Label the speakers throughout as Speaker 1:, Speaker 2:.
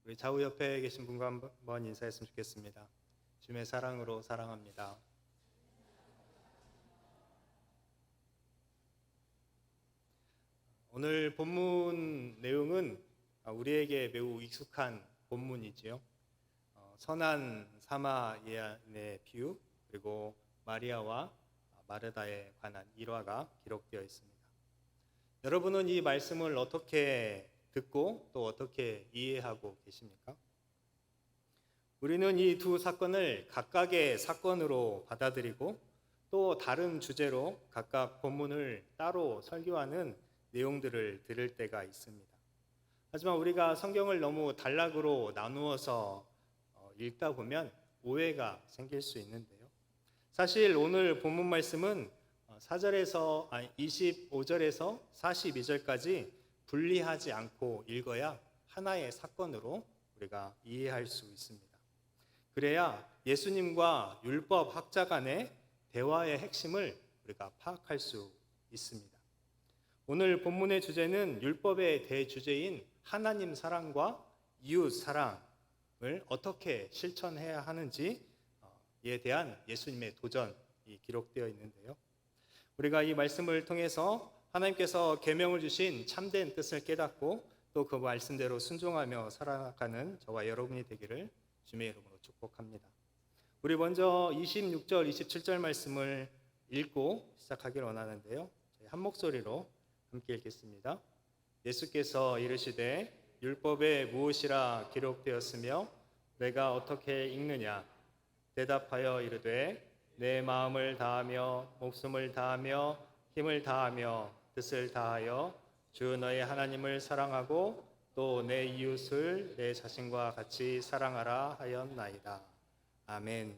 Speaker 1: 우리 좌우 옆에 계신 분과 한번 인사했으면 좋겠습니다. 주님의 사랑으로 사랑합니다. 오늘 본문 내용은 우리에게 매우 익숙한 본문이지요. 선한 사마리아인의 비유, 그리고 마리아와 마르다에 관한 일화가 기록되어 있습니다. 여러분은 이 말씀을 어떻게 듣고 또 어떻게 이해하고 계십니까? 우리는 이 두 사건을 각각의 사건으로 받아들이고 또 다른 주제로 각각 본문을 따로 설교하는 내용들을 들을 때가 있습니다. 하지만 우리가 성경을 너무 단락으로 나누어서 읽다 보면 오해가 생길 수 있는데요. 사실 오늘 본문 말씀은 25절에서 42절까지 분리하지 않고 읽어야 하나의 사건으로 우리가 이해할 수 있습니다. 그래야 예수님과 율법 학자 간의 대화의 핵심을 우리가 파악할 수 있습니다. 오늘 본문의 주제는 율법의 대주제인 하나님 사랑과 이웃 사랑을 어떻게 실천해야 하는지에 대한 예수님의 도전이 기록되어 있는데요. 우리가 이 말씀을 통해서 하나님께서 계명을 주신 참된 뜻을 깨닫고 또 그 말씀대로 순종하며 살아가는 저와 여러분이 되기를 주님의 이름으로 축복합니다. 우리 먼저 26절, 27절 말씀을 읽고 시작하기를 원하는데요. 저희 한 목소리로 함께 읽겠습니다. 예수께서 이르시되 율법에 무엇이라 기록되었으며 내가 어떻게 읽느냐? 대답하여 이르되 내 마음을 다하며 목숨을 다하며 힘을 다하며 뜻을 다하여 주 너의 하나님을 사랑하고 또 내 이웃을 내 자신과 같이 사랑하라 하였나이다. 아멘.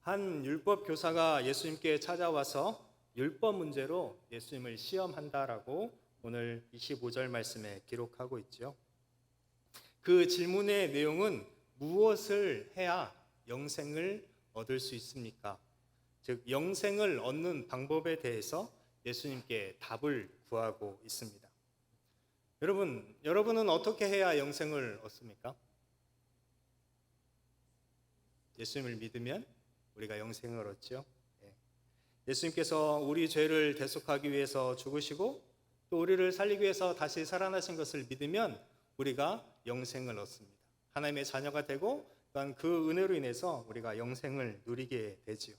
Speaker 1: 한 율법 교사가 예수님께 찾아와서 율법 문제로 예수님을 시험한다라고 오늘 25절 말씀에 기록하고 있죠. 그 질문의 내용은 무엇을 해야 영생을 얻을 수 있습니까? 즉 영생을 얻는 방법에 대해서 예수님께 답을 구하고 있습니다. 여러분은 어떻게 해야 영생을 얻습니까? 예수님을 믿으면 우리가 영생을 얻죠. 예수님께서 우리 죄를 대속하기 위해서 죽으시고 또 우리를 살리기 위해서 다시 살아나신 것을 믿으면 우리가 영생을 얻습니다. 하나님의 자녀가 되고 또한 그 은혜로 인해서 우리가 영생을 누리게 되지요.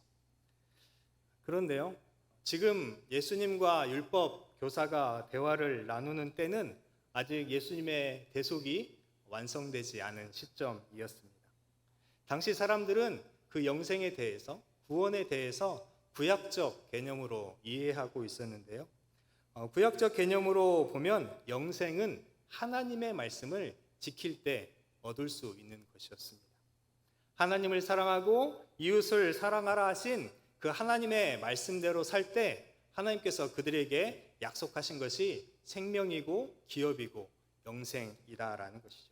Speaker 1: 그런데요, 지금 예수님과 율법 교사가 대화를 나누는 때는 아직 예수님의 대속이 완성되지 않은 시점이었습니다. 당시 사람들은 그 영생에 대해서, 구원에 대해서 구약적 개념으로 이해하고 있었는데요. 구약적 개념으로 보면 영생은 하나님의 말씀을 지킬 때 얻을 수 있는 것이었습니다. 하나님을 사랑하고 이웃을 사랑하라 하신 그 하나님의 말씀대로 살 때 하나님께서 그들에게 약속하신 것이 생명이고 기업이고 영생이다라는 것이죠.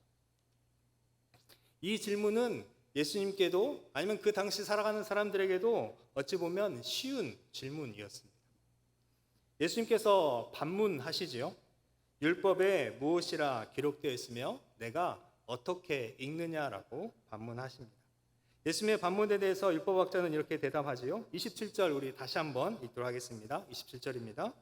Speaker 1: 이 질문은 예수님께도 아니면 그 당시 살아가는 사람들에게도 어찌 보면 쉬운 질문이었습니다. 예수님께서 반문하시지요. 율법에 무엇이라 기록되어 있으며 내가 어떻게 읽느냐라고 반문하십니다. 예수님의 반문에 대해서 율법학자는 이렇게 대답하지요. 27절 우리 다시 한번 읽도록 하겠습니다. 27절입니다.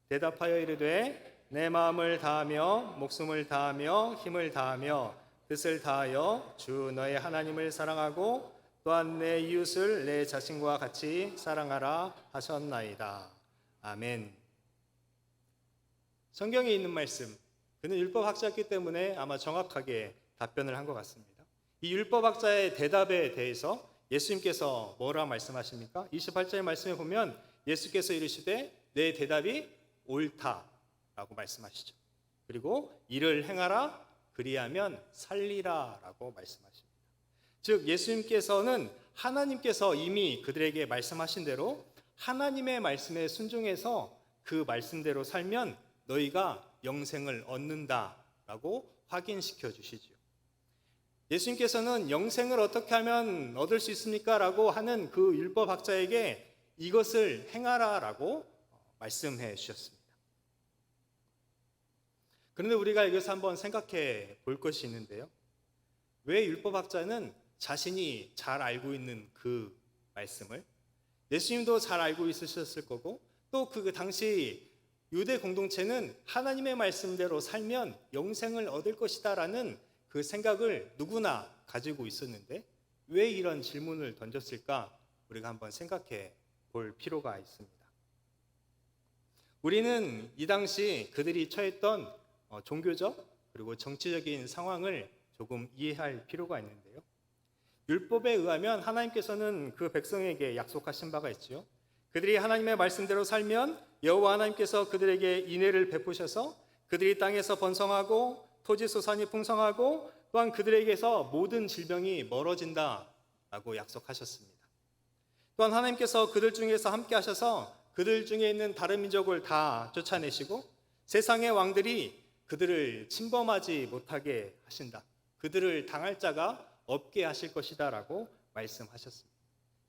Speaker 1: 대답하여 이르되 내 마음을 다하며 목숨을 다하며 힘을 다하며 뜻을 다하여 주 너의 하나님을 사랑하고 또한 내 이웃을 내 자신과 같이 사랑하라 하셨나이다. 아멘. 성경에 있는 말씀, 그는 율법학자였기 때문에 아마 정확하게 답변을 한 것 같습니다. 이 율법학자의 대답에 대해서 예수님께서 뭐라 말씀하십니까? 28절 말씀에 보면 예수께서 이르시되 내 대답이 옳다라고 말씀하시죠. 그리고 이를 행하라 그리하면 살리라라고 말씀하십니다. 즉 예수님께서는 하나님께서 이미 그들에게 말씀하신 대로 하나님의 말씀에 순종해서 그 말씀대로 살면 너희가 영생을 얻는다라고 확인시켜 주시죠. 예수님께서는 영생을 어떻게 하면 얻을 수 있습니까? 라고 하는 그 율법학자에게 이것을 행하라 라고 말씀해 주셨습니다. 그런데 우리가 여기서 한번 생각해 볼 것이 있는데요. 왜 율법학자는 자신이 잘 알고 있는 그 말씀을, 예수님도 잘 알고 있으셨을 거고, 또 그 당시 유대 공동체는 하나님의 말씀대로 살면 영생을 얻을 것이다라는 그 생각을 누구나 가지고 있었는데 왜 이런 질문을 던졌을까? 우리가 한번 생각해 볼 필요가 있습니다. 우리는 이 당시 그들이 처했던 종교적 그리고 정치적인 상황을 조금 이해할 필요가 있는데요. 율법에 의하면 하나님께서는 그 백성에게 약속하신 바가 있지요. 그들이 하나님의 말씀대로 살면 여호와 하나님께서 그들에게 인애를 베푸셔서 그들이 땅에서 번성하고 토지 소산이 풍성하고 또한 그들에게서 모든 질병이 멀어진다라고 약속하셨습니다. 또한 하나님께서 그들 중에서 함께 하셔서 그들 중에 있는 다른 민족을 다 쫓아내시고 세상의 왕들이 그들을 침범하지 못하게 하신다. 그들을 당할 자가 없게 하실 것이다 라고 말씀하셨습니다.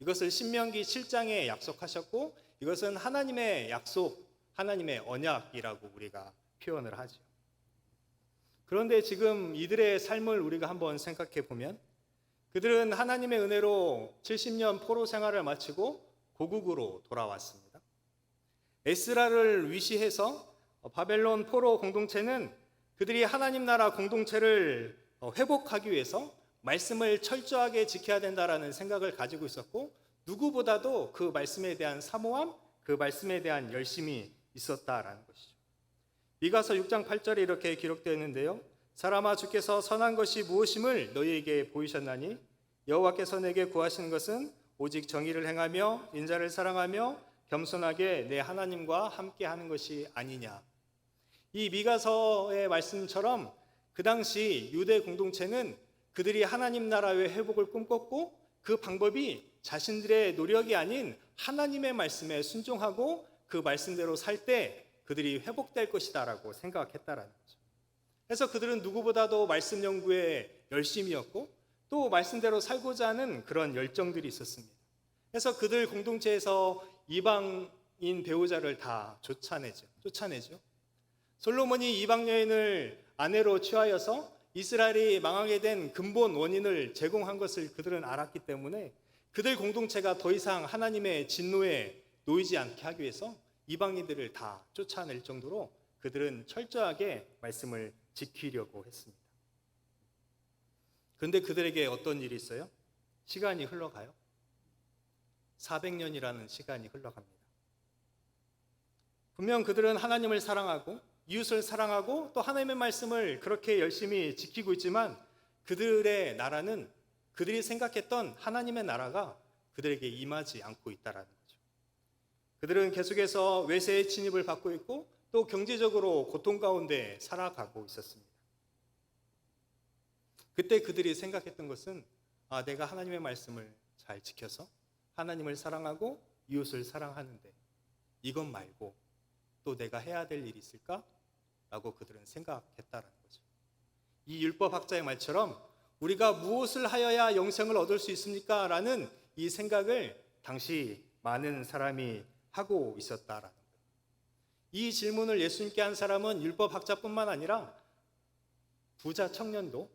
Speaker 1: 이것을 신명기 7장에 약속하셨고 이것은 하나님의 약속, 하나님의 언약이라고 우리가 표현을 하죠. 그런데 지금 이들의 삶을 우리가 한번 생각해 보면 그들은 하나님의 은혜로 70년 포로 생활을 마치고 고국으로 돌아왔습니다. 에스라를 위시해서 바벨론 포로 공동체는 그들이 하나님 나라 공동체를 회복하기 위해서 말씀을 철저하게 지켜야 된다라는 생각을 가지고 있었고 누구보다도 그 말씀에 대한 사모함, 그 말씀에 대한 열심이 있었다라는 것이죠. 미가서 6장 8절에 이렇게 기록되어 있는데요. 사람아 주께서 선한 것이 무엇임을 너희에게 보이셨나니 여호와께서 내게 구하시는 것은 오직 정의를 행하며 인자를 사랑하며 겸손하게 내 하나님과 함께하는 것이 아니냐. 이 미가서의 말씀처럼 그 당시 유대 공동체는 그들이 하나님 나라의 회복을 꿈꿨고 그 방법이 자신들의 노력이 아닌 하나님의 말씀에 순종하고 그 말씀대로 살 때 그들이 회복될 것이다라고 생각했다라는 거죠. 그래서 그들은 누구보다도 말씀 연구에 열심이었고 또 말씀대로 살고자 하는 그런 열정들이 있었습니다. 그래서 그들 공동체에서 이방인 배우자를 다 쫓아내죠. 솔로몬이 이방 여인을 아내로 취하여서 이스라엘이 망하게 된 근본 원인을 제공한 것을 그들은 알았기 때문에 그들 공동체가 더 이상 하나님의 진노에 놓이지 않게 하기 위해서 이방인들을 다 쫓아낼 정도로 그들은 철저하게 말씀을 지키려고 했습니다. 그런데 그들에게 어떤 일이 있어요? 시간이 흘러가요. 400년이라는 시간이 흘러갑니다. 분명 그들은 하나님을 사랑하고 이웃을 사랑하고 또 하나님의 말씀을 그렇게 열심히 지키고 있지만 그들의 나라는 그들이 생각했던 하나님의 나라가 그들에게 임하지 않고 있다는 거죠. 그들은 계속해서 외세의 침입을 받고 있고 또 경제적으로 고통 가운데 살아가고 있었습니다. 그때 그들이 생각했던 것은 내가 하나님의 말씀을 잘 지켜서 하나님을 사랑하고 이웃을 사랑하는데 이것 말고 또 내가 해야 될 일이 있을까? 라고 그들은 생각했다는 거죠. 이 율법학자의 말처럼 우리가 무엇을 하여야 영생을 얻을 수 있습니까? 라는 이 생각을 당시 많은 사람이 하고 있었다라는 거예요. 이 질문을 예수님께 한 사람은 율법학자뿐만 아니라 부자 청년도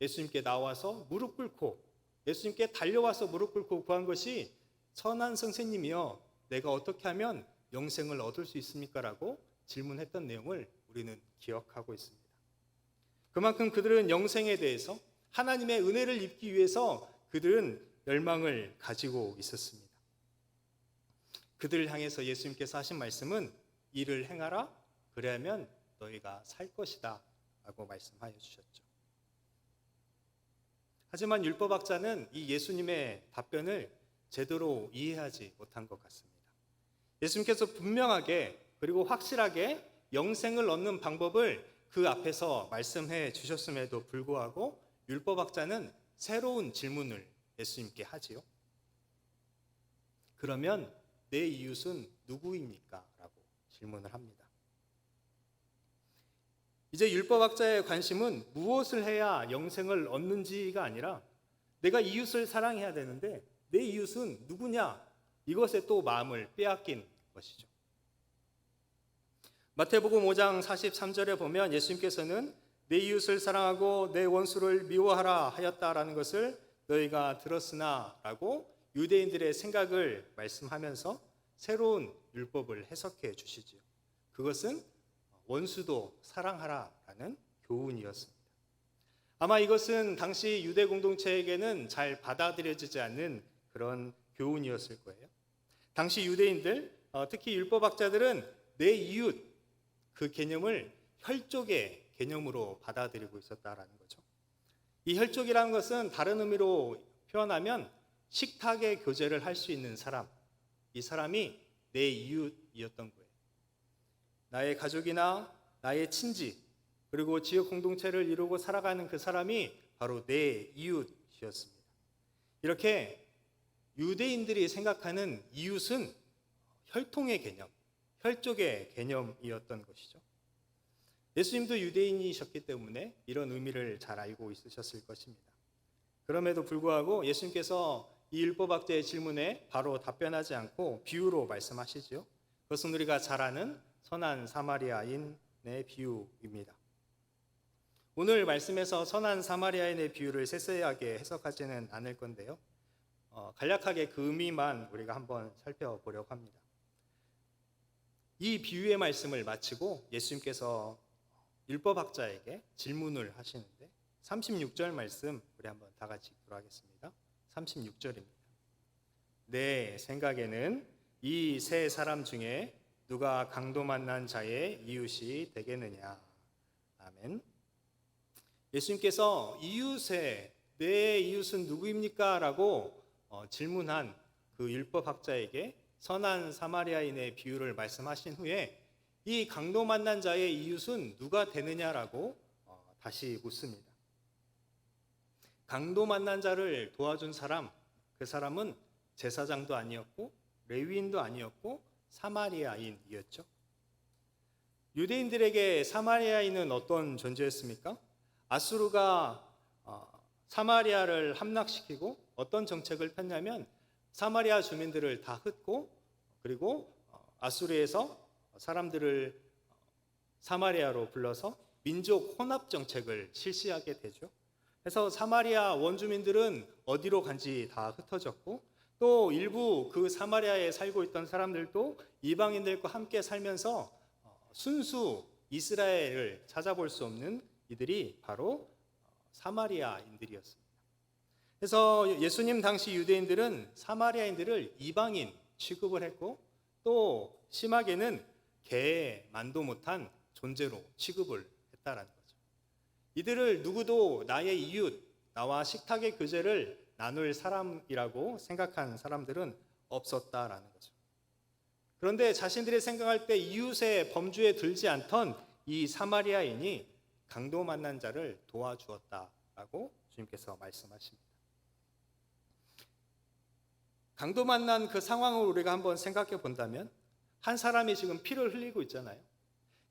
Speaker 1: 예수님께 나와서 무릎 꿇고 예수님께 달려와서 무릎 꿇고 구한 것이 선한 선생님이여 내가 어떻게 하면 영생을 얻을 수 있습니까? 라고 질문했던 내용을 우리는 기억하고 있습니다. 그만큼 그들은 영생에 대해서 하나님의 은혜를 입기 위해서 그들은 열망을 가지고 있었습니다. 그들을 향해서 예수님께서 하신 말씀은 이를 행하라 그래야면 너희가 살 것이다 라고 말씀하여 주셨죠. 하지만 율법학자는 이 예수님의 답변을 제대로 이해하지 못한 것 같습니다. 예수님께서 분명하게 그리고 확실하게 영생을 얻는 방법을 그 앞에서 말씀해 주셨음에도 불구하고 율법학자는 새로운 질문을 예수님께 하지요. 그러면 내 이웃은 누구입니까? 라고 질문을 합니다. 이제 율법학자의 관심은 무엇을 해야 영생을 얻는지가 아니라 내가 이웃을 사랑해야 되는데 내 이웃은 누구냐? 이것에 또 마음을 빼앗긴 것이죠. 마태복음 5장 43절에 보면 예수님께서는 내 이웃을 사랑하고 내 원수를 미워하라 하였다라는 것을 너희가 들었으나 라고 유대인들의 생각을 말씀하면서 새로운 율법을 해석해 주시지요. 그것은 원수도 사랑하라라는 교훈이었습니다. 아마 이것은 당시 유대 공동체에게는 잘 받아들여지지 않는 그런 교훈이었을 거예요. 당시 유대인들, 특히 율법학자들은 내 이웃 그 개념을 혈족의 개념으로 받아들이고 있었다라는 거죠. 이 혈족이라는 것은 다른 의미로 표현하면 식탁의 교제를 할 수 있는 사람, 이 사람이 내 이웃이었던 거예요. 나의 가족이나 나의 친지, 그리고 지역 공동체를 이루고 살아가는 그 사람이 바로 내 이웃이었습니다. 이렇게 유대인들이 생각하는 이웃은 혈통의 개념, 혈족의 개념이었던 것이죠. 예수님도 유대인이셨기 때문에 이런 의미를 잘 알고 있으셨을 것입니다. 그럼에도 불구하고 예수님께서 이 율법학자의 질문에 바로 답변하지 않고 비유로 말씀하시죠. 그것은 우리가 잘 아는 선한 사마리아인의 비유입니다. 오늘 말씀에서 선한 사마리아인의 비유를 세세하게 해석하지는 않을 건데요. 간략하게 그 의미만 우리가 한번 살펴보려고 합니다. 이 비유의 말씀을 마치고 예수님께서 율법학자에게 질문을 하시는데 36절 말씀 우리 한번 다 같이 읽도록 36절입니다. 내 생각에는 이 세 사람 중에 누가 강도 만난 자의 이웃이 되겠느냐. 아멘. 예수님께서 내 이웃은 누구입니까? 라고 질문한 그 율법학자에게 선한 사마리아인의 비유를 말씀하신 후에 이 강도 만난 자의 이웃은 누가 되느냐라고 다시 묻습니다. 강도 만난 자를 도와준 사람, 그 사람은 제사장도 아니었고 레위인도 아니었고 사마리아인이었죠. 유대인들에게 사마리아인은 어떤 존재였습니까? 아수르가 사마리아를 함락시키고 어떤 정책을 폈냐면 사마리아 주민들을 다 흩고 그리고 아수르에서 사람들을 사마리아로 불러서 민족 혼합 정책을 실시하게 되죠. 그래서 사마리아 원주민들은 어디로 간지 다 흩어졌고 또 일부 그 사마리아에 살고 있던 사람들도 이방인들과 함께 살면서 순수 이스라엘을 찾아볼 수 없는 이들이 바로 사마리아인들이었습니다. 그래서 예수님 당시 유대인들은 사마리아인들을 이방인 취급을 했고 또 심하게는 개만도 못한 존재로 취급을 했다라는 거죠. 이들을 누구도 나의 이웃, 나와 식탁의 교제를 나눌 사람이라고 생각한 사람들은 없었다라는 거죠. 그런데 자신들이 생각할 때 이웃의 범주에 들지 않던 이 사마리아인이 강도 만난 자를 도와주었다라고 주님께서 말씀하십니다. 강도 만난 그 상황을 우리가 한번 생각해 본다면 한 사람이 지금 피를 흘리고 있잖아요.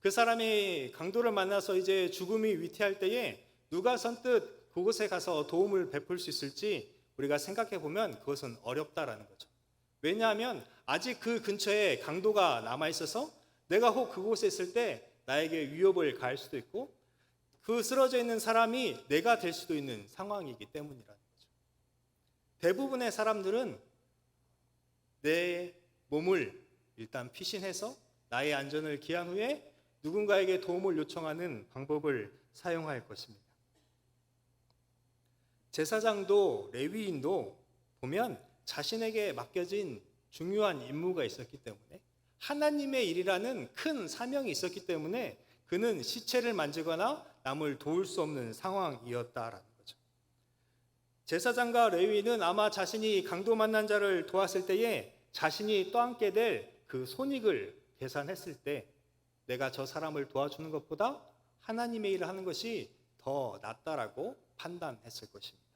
Speaker 1: 그 사람이 강도를 만나서 이제 죽음이 위태할 때에 누가 선뜻 그곳에 가서 도움을 베풀 수 있을지 우리가 생각해 보면 그것은 어렵다라는 거죠. 왜냐하면 아직 그 근처에 강도가 남아 있어서 내가 혹 그곳에 있을 때 나에게 위협을 가할 수도 있고 그 쓰러져 있는 사람이 내가 될 수도 있는 상황이기 때문이라는 거죠. 대부분의 사람들은 내 몸을 일단 피신해서 나의 안전을 기한 후에 누군가에게 도움을 요청하는 방법을 사용할 것입니다. 제사장도 레위인도 보면 자신에게 맡겨진 중요한 임무가 있었기 때문에 하나님의 일이라는 큰 사명이 있었기 때문에 그는 시체를 만지거나 남을 도울 수 없는 상황이었다라는 거죠. 제사장과 레위인은 아마 자신이 강도 만난 자를 도왔을 때에 자신이 떠안게 될 그 손익을 계산했을 때 내가 저 사람을 도와주는 것보다 하나님의 일을 하는 것이 더 낫다라고 판단했을 것입니다.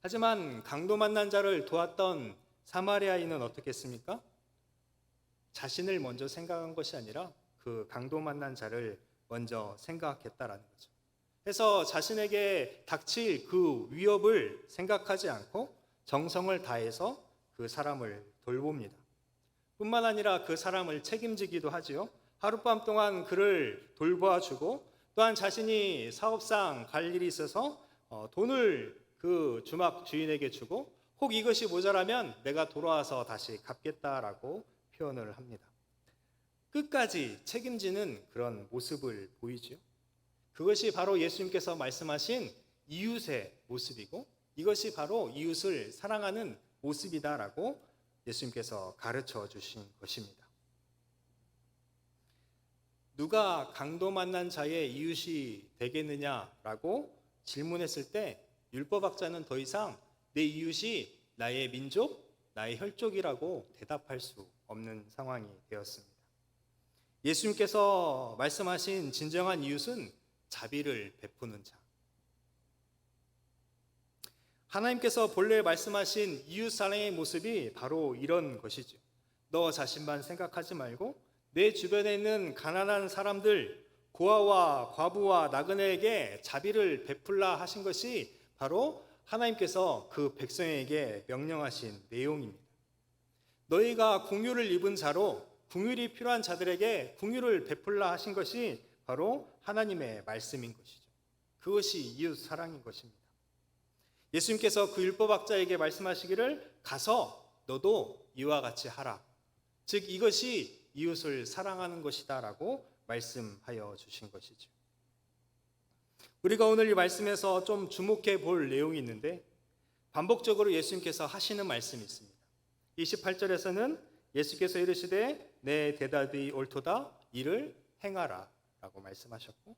Speaker 1: 하지만 강도 만난 자를 도왔던 사마리아인은 어떻게 했습니까? 자신을 먼저 생각한 것이 아니라 그 강도 만난 자를 먼저 생각했다라는 거죠. 그래서 자신에게 닥칠 그 위협을 생각하지 않고 정성을 다해서 그 사람을 돌봅니다. 뿐만 아니라 그 사람을 책임지기도 하지요. 하룻밤 동안 그를 돌보아주고 또한 자신이 사업상 갈 일이 있어서 돈을 그 주막 주인에게 주고 혹 이것이 모자라면 내가 돌아와서 다시 갚겠다라고 표현을 합니다. 끝까지 책임지는 그런 모습을 보이죠. 그것이 바로 예수님께서 말씀하신 이웃의 모습이고 이것이 바로 이웃을 사랑하는 모습이다라고 예수님께서 가르쳐 주신 것입니다. 누가 강도 만난 자의 이웃이 되겠느냐라고 질문했을 때 율법학자는 더 이상 내 이웃이 나의 민족, 나의 혈족이라고 대답할 수 없는 상황이 되었습니다. 예수님께서 말씀하신 진정한 이웃은 자비를 베푸는 자. 하나님께서 본래 말씀하신 이웃 사랑의 모습이 바로 이런 것이죠. 너 자신만 생각하지 말고 내 주변에 있는 가난한 사람들, 고아와 과부와 나그네에게 자비를 베풀라 하신 것이 바로 하나님께서 그 백성에게 명령하신 내용입니다. 너희가 긍휼을 입은 자로 긍휼이 필요한 자들에게 긍휼을 베풀라 하신 것이 바로 하나님의 말씀인 것이죠. 그것이 이웃 사랑인 것입니다. 예수님께서 그 율법학자에게 말씀하시기를 가서 너도 이와 같이 하라. 즉 이것이 이웃을 사랑하는 것이다라고 말씀하여 주신 것이죠. 우리가 오늘 이 말씀에서 좀 주목해 볼 내용이 있는데 반복적으로 예수님께서 하시는 말씀이 있습니다. 28절에서는 예수께서 이르시되 내 대답이 옳도다 이를 행하라 라고 말씀하셨고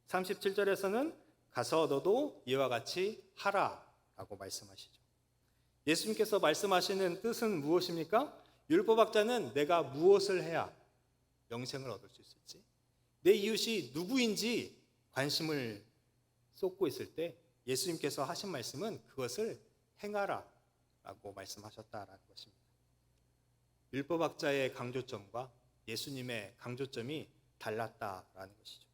Speaker 1: 37절에서는 가서 너도 이와 같이 하라 라고 말씀하시죠. 예수님께서 말씀하시는 뜻은 무엇입니까? 율법학자는 내가 무엇을 해야 영생을 얻을 수 있을지, 내 이웃이 누구인지 관심을 쏟고 있을 때 예수님께서 하신 말씀은 그것을 행하라 라고 말씀하셨다라는 것입니다. 율법학자의 강조점과 예수님의 강조점이 달랐다라는 것이죠.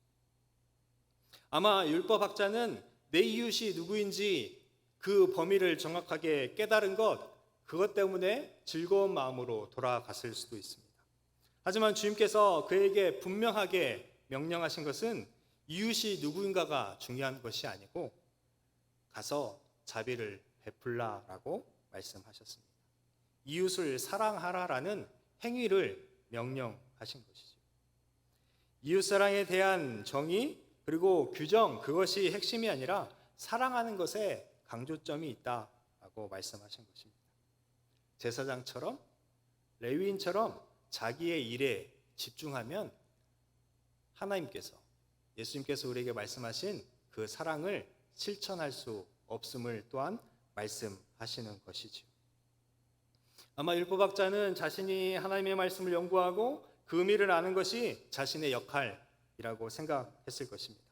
Speaker 1: 아마 율법학자는 내 이웃이 누구인지 그 범위를 정확하게 깨달은 그것 때문에 즐거운 마음으로 돌아갔을 수도 있습니다. 하지만 주님께서 그에게 분명하게 명령하신 것은 이웃이 누구인가가 중요한 것이 아니고 가서 자비를 베풀라라고 말씀하셨습니다. 이웃을 사랑하라라는 행위를 명령하신 것이죠. 이웃사랑에 대한 정의 그리고 규정 그것이 핵심이 아니라 사랑하는 것에 강조점이 있다라고 말씀하신 것입니다. 제사장처럼 레위인처럼 자기의 일에 집중하면 하나님께서 예수님께서 우리에게 말씀하신 그 사랑을 실천할 수 없음을 또한 말씀하시는 것이지요. 아마 율법학자는 자신이 하나님의 말씀을 연구하고 그 의미를 아는 것이 자신의 역할이라고 생각했을 것입니다.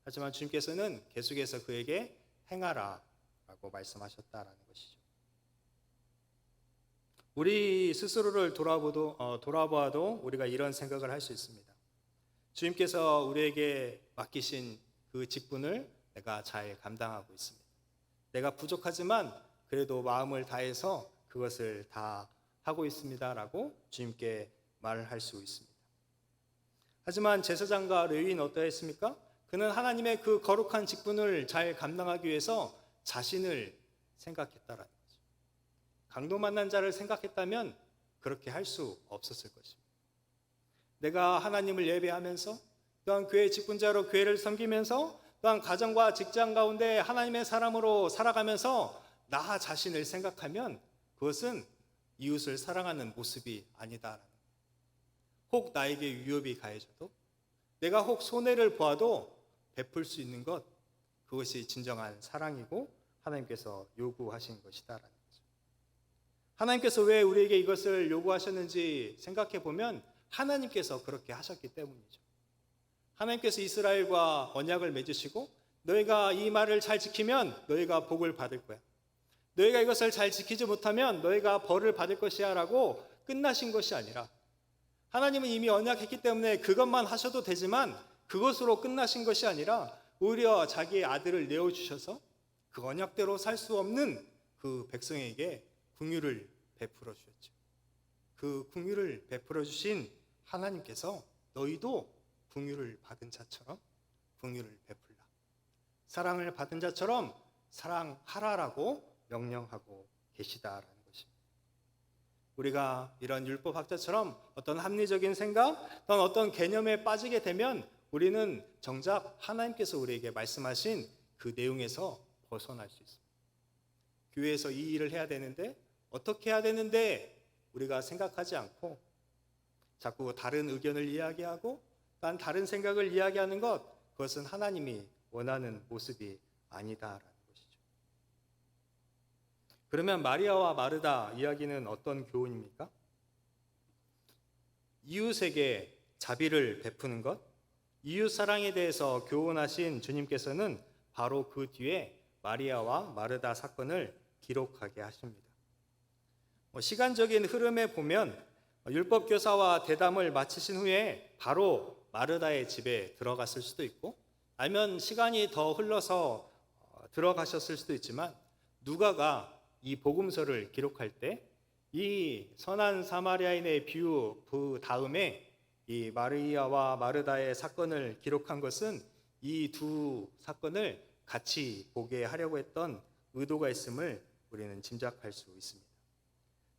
Speaker 1: 하지만 주님께서는 계속해서 그에게 행하라라고 말씀하셨다라는 것이죠. 우리 스스로를 돌아보아도 우리가 이런 생각을 할 수 있습니다. 주님께서 우리에게 맡기신 그 직분을 내가 잘 감당하고 있습니다. 내가 부족하지만 그래도 마음을 다해서 그것을 다 하고 있습니다라고 주님께 말을 할 수 있습니다. 하지만 제사장과 레위인은 어떠했습니까? 그는 하나님의 그 거룩한 직분을 잘 감당하기 위해서 자신을 생각했다라는 거죠. 강도 만난 자를 생각했다면 그렇게 할 수 없었을 것입니다. 내가 하나님을 예배하면서 또한 교회 직분자로 교회를 섬기면서 또한 가정과 직장 가운데 하나님의 사람으로 살아가면서 나 자신을 생각하면 그것은 이웃을 사랑하는 모습이 아니다라는 거예요. 혹 나에게 위협이 가해져도 내가 혹 손해를 보아도 베풀 수 있는 것 그것이 진정한 사랑이고 하나님께서 요구하신 것이다라는 거죠. 하나님께서 왜 우리에게 이것을 요구하셨는지 생각해 보면 하나님께서 그렇게 하셨기 때문이죠. 하나님께서 이스라엘과 언약을 맺으시고 너희가 이 말을 잘 지키면 너희가 복을 받을 거야. 너희가 이것을 잘 지키지 못하면 너희가 벌을 받을 것이야 라고 끝나신 것이 아니라 하나님은 이미 언약했기 때문에 그것만 하셔도 되지만 그것으로 끝나신 것이 아니라 오히려 자기의 아들을 내어주셔서 그 언약대로 살 수 없는 그 백성에게 긍휼을 베풀어 주셨죠. 그 긍휼을 베풀어 주신 하나님께서 너희도 긍휼을 받은 자처럼 긍휼을 베풀라. 사랑을 받은 자처럼 사랑하라라고 명령하고 계시다라는 것입니다. 우리가 이런 율법학자처럼 어떤 합리적인 생각, 어떤 개념에 빠지게 되면 우리는 정작 하나님께서 우리에게 말씀하신 그 내용에서 벗어날 수 있습니다. 교회에서 이 일을 해야 되는데 어떻게 해야 되는데 우리가 생각하지 않고 자꾸 다른 의견을 이야기하고 딴 다른 생각을 이야기하는 것, 그것은 하나님이 원하는 모습이 아니다라는 것이죠. 그러면 마리아와 마르다 이야기는 어떤 교훈입니까? 이웃에게 자비를 베푸는 것, 이웃 사랑에 대해서 교훈하신 주님께서는 바로 그 뒤에 마리아와 마르다 사건을 기록하게 하십니다. 시간적인 흐름에 보면 율법 교사와 대담을 마치신 후에 바로 마르다의 집에 들어갔을 수도 있고, 아니면 시간이 더 흘러서 들어가셨을 수도 있지만, 누가가 이 복음서를 기록할 때 이 선한 사마리아인의 비유 그 다음에 이 마리아와 마르다의 사건을 기록한 것은 이 두 사건을 같이 보게 하려고 했던 의도가 있음을 우리는 짐작할 수 있습니다.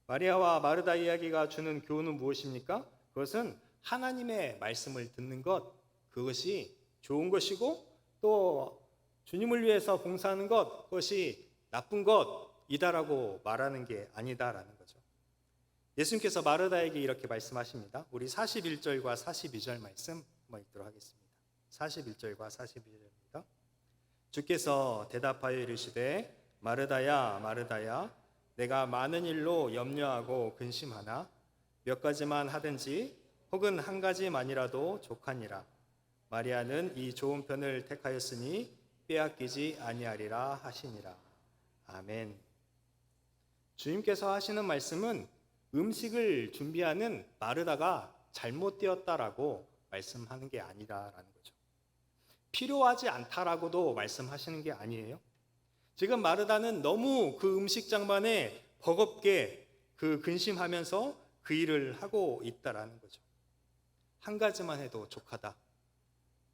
Speaker 1: 마리아와 마르다 이야기가 주는 교훈은 무엇입니까? 그것은 하나님의 말씀을 듣는 것, 그것이 좋은 것이고 또 주님을 위해서 봉사하는 것, 그것이 나쁜 것이다라고 말하는 게 아니다라는 거죠. 예수님께서 마르다에게 이렇게 말씀하십니다. 우리 41절과 42절 말씀 한번 읽도록 하겠습니다. 41절과 42절입니다. 주께서 대답하여 이르시되 마르다야 마르다야 내가 많은 일로 염려하고 근심하나 몇 가지만 하든지 혹은 한 가지만이라도 족하니라. 마리아는 이 좋은 편을 택하였으니 빼앗기지 아니하리라 하시니라. 아멘. 주님께서 하시는 말씀은 음식을 준비하는 마르다가 잘못되었다라고 말씀하는 게 아니라라는 거죠. 필요하지 않다라고도 말씀하시는 게 아니에요. 지금 마르다는 너무 그 음식 장만에 버겁게 그 근심하면서 그 일을 하고 있다라는 거죠. 한 가지만 해도 족하다.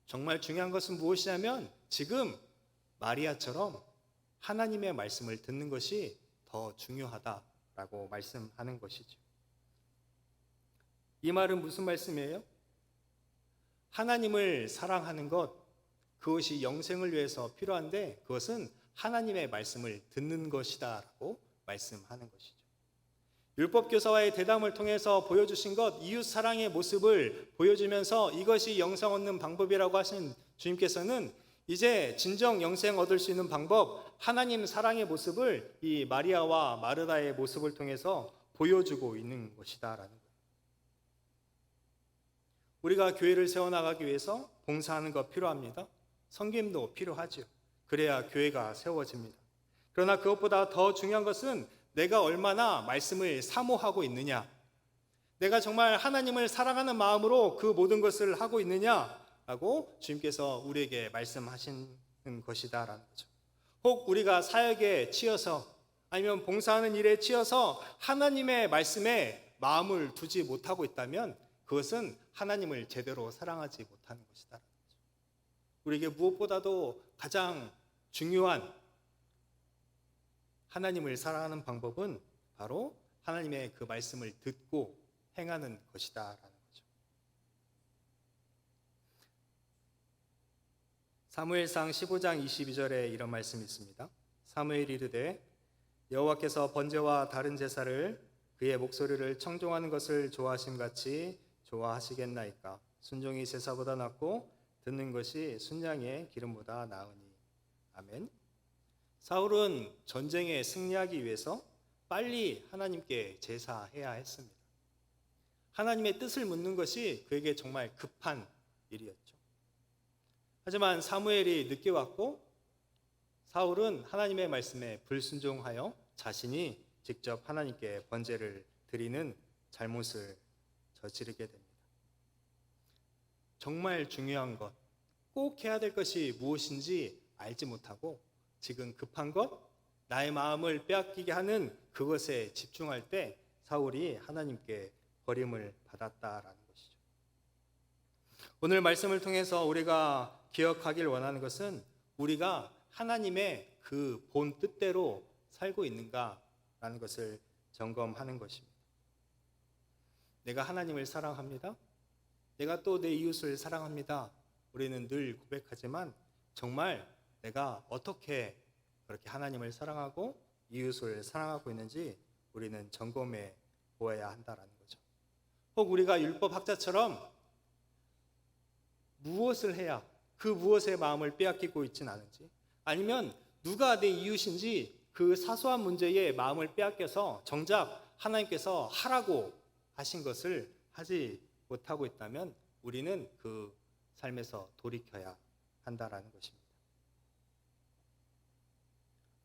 Speaker 1: 정말 중요한 것은 무엇이냐면 지금 마리아처럼 하나님의 말씀을 듣는 것이 더 중요하다라고 말씀하는 것이죠. 이 말은 무슨 말씀이에요? 하나님을 사랑하는 것, 그것이 영생을 위해서 필요한데 그것은 하나님의 말씀을 듣는 것이다라고 말씀하는 것이죠. 율법 교사와의 대담을 통해서 보여주신 것, 이웃 사랑의 모습을 보여주면서 이것이 영생 얻는 방법이라고 하신 주님께서는 이제 진정 영생 얻을 수 있는 방법, 하나님 사랑의 모습을 이 마리아와 마르다의 모습을 통해서 보여주고 있는 것이다라는 거예요. 우리가 교회를 세워나가기 위해서 봉사하는 것 필요합니다. 섬김도 필요하죠. 그래야 교회가 세워집니다. 그러나 그것보다 더 중요한 것은 내가 얼마나 말씀을 사모하고 있느냐, 내가 정말 하나님을 사랑하는 마음으로 그 모든 것을 하고 있느냐라고 주님께서 우리에게 말씀하시는 것이다라는 거죠. 혹 우리가 사역에 치여서 아니면 봉사하는 일에 치여서 하나님의 말씀에 마음을 두지 못하고 있다면 그것은 하나님을 제대로 사랑하지 못하는 것이다라는 거죠. 우리에게 무엇보다도 가장 중요한 하나님을 사랑하는 방법은 바로 하나님의 그 말씀을 듣고 행하는 것이다라는 거죠. 사무엘상 15장 22절에 이런 말씀이 있습니다. 사무엘이 이르되 여호와께서 번제와 다른 제사를 그의 목소리를 청종하는 것을 좋아하심같이 좋아하시겠나이까. 순종이 제사보다 낫고 듣는 것이 순양의 기름보다 나으니. 아멘. 사울은 전쟁에 승리하기 위해서 빨리 하나님께 제사해야 했습니다. 하나님의 뜻을 묻는 것이 그에게 정말 급한 일이었죠. 하지만 사무엘이 늦게 왔고 사울은 하나님의 말씀에 불순종하여 자신이 직접 하나님께 번제를 드리는 잘못을 저지르게 됩니다. 정말 중요한 것, 꼭 해야 될 것이 무엇인지 알지 못하고 지금 급한 것, 나의 마음을 빼앗기게 하는 그것에 집중할 때 사울이 하나님께 버림을 받았다라는 것이죠. 오늘 말씀을 통해서 우리가 기억하길 원하는 것은 우리가 하나님의 그 본 뜻대로 살고 있는가라는 것을 점검하는 것입니다. 내가 하나님을 사랑합니다. 내가 또 내 이웃을 사랑합니다. 우리는 늘 고백하지만 정말 내가 어떻게 그렇게 하나님을 사랑하고 이웃을 사랑하고 있는지 우리는 점검해 보아야 한다라는 거죠. 혹 우리가 율법학자처럼 무엇을 해야 그 무엇의 마음을 빼앗기고 있진 않은지, 아니면 누가 내 이웃인지 그 사소한 문제에 마음을 빼앗겨서 정작 하나님께서 하라고 하신 것을 하지 못하고 있다면 우리는 그 삶에서 돌이켜야 한다라는 것입니다.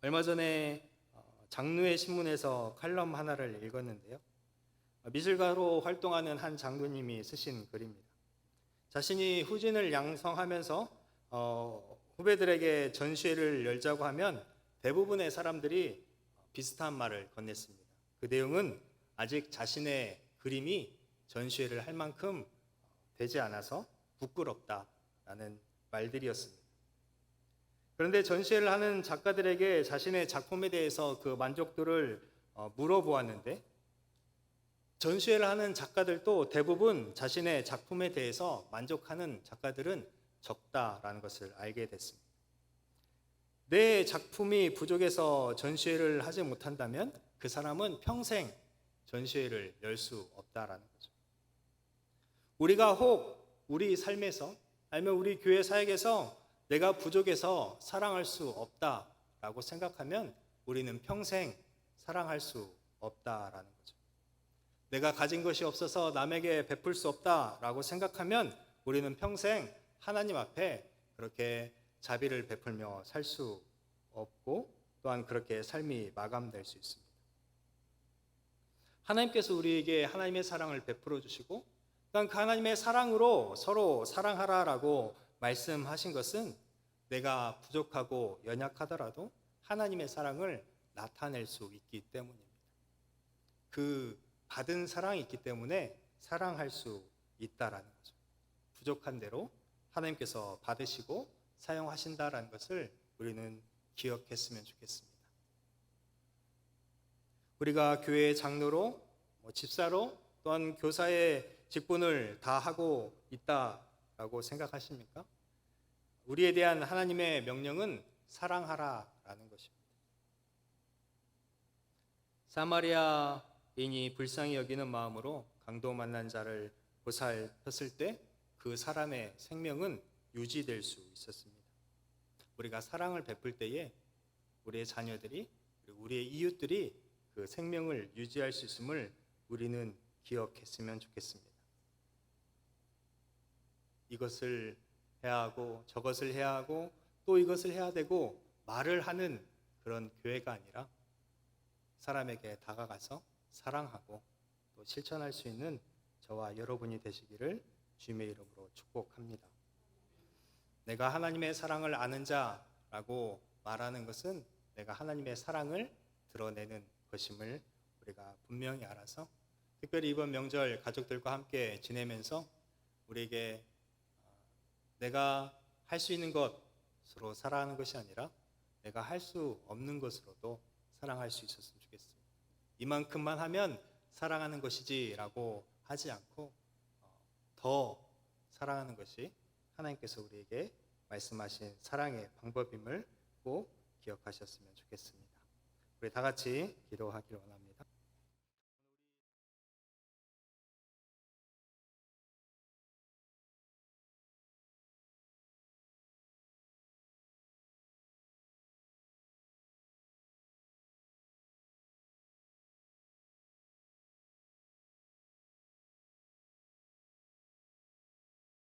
Speaker 1: 얼마 전에 장로의 신문에서 칼럼 하나를 읽었는데요. 미술가로 활동하는 한 장로님이 쓰신 글입니다. 자신이 후진을 양성하면서 후배들에게 전시회를 열자고 하면 대부분의 사람들이 비슷한 말을 건넸습니다. 그 내용은 아직 자신의 그림이 전시회를 할 만큼 되지 않아서 부끄럽다라는 말들이었습니다. 그런데 전시회를 하는 작가들에게 자신의 작품에 대해서 그 만족도를 물어보았는데, 전시회를 하는 작가들도 대부분 자신의 작품에 대해서 만족하는 작가들은 적다라는 것을 알게 됐습니다. 내 작품이 부족해서 전시회를 하지 못한다면 그 사람은 평생 전시회를 열 수 없다라는 거죠. 우리가 혹 우리 삶에서 아니면 우리 교회 사역에서 내가 부족해서 사랑할 수 없다라고 생각하면 우리는 평생 사랑할 수 없다라는 거죠. 내가 가진 것이 없어서 남에게 베풀 수 없다라고 생각하면 우리는 평생 하나님 앞에 그렇게 자비를 베풀며 살 수 없고 또한 그렇게 삶이 마감될 수 있습니다. 하나님께서 우리에게 하나님의 사랑을 베풀어 주시고 또한 그 하나님의 사랑으로 서로 사랑하라라고 말씀하신 것은 내가 부족하고 연약하더라도 하나님의 사랑을 나타낼 수 있기 때문입니다. 그 받은 사랑이 있기 때문에 사랑할 수 있다라는 거죠. 부족한 대로 하나님께서 받으시고 사용하신다라는 것을 우리는 기억했으면 좋겠습니다. 우리가 교회의 장로로, 집사로, 또한 교사의 직분을 다 하고 있다라고 생각하십니까? 우리에 대한 하나님의 명령은 사랑하라라는 것입니다. 사마리아인이 불쌍히 여기는 마음으로 강도 만난 자를 보살폈을 때 그 사람의 생명은 유지될 수 있었습니다. 우리가 사랑을 베풀 때에 우리의 자녀들이, 우리의 이웃들이 그 생명을 유지할 수 있음을 우리는 기억했으면 좋겠습니다. 이것을 해야 하고 저것을 해야 하고 또 이것을 해야 되고 말을 하는 그런 교회가 아니라 사람에게 다가가서 사랑하고 또 실천할 수 있는 저와 여러분이 되시기를 주님의 이름으로 축복합니다. 내가 하나님의 사랑을 아는 자라고 말하는 것은 내가 하나님의 사랑을 드러내는 것임을 우리가 분명히 알아서 특별히 이번 명절 가족들과 함께 지내면서 우리에게 내가 할 수 있는 것으로 사랑하는 것이 아니라 내가 할 수 없는 것으로도 사랑할 수 있었으면 좋겠습니다. 이만큼만 하면 사랑하는 것이지라고 하지 않고 더 사랑하는 것이 하나님께서 우리에게 말씀하신 사랑의 방법임을 꼭 기억하셨으면 좋겠습니다. 우리 다 같이 기도하기를 원합니다.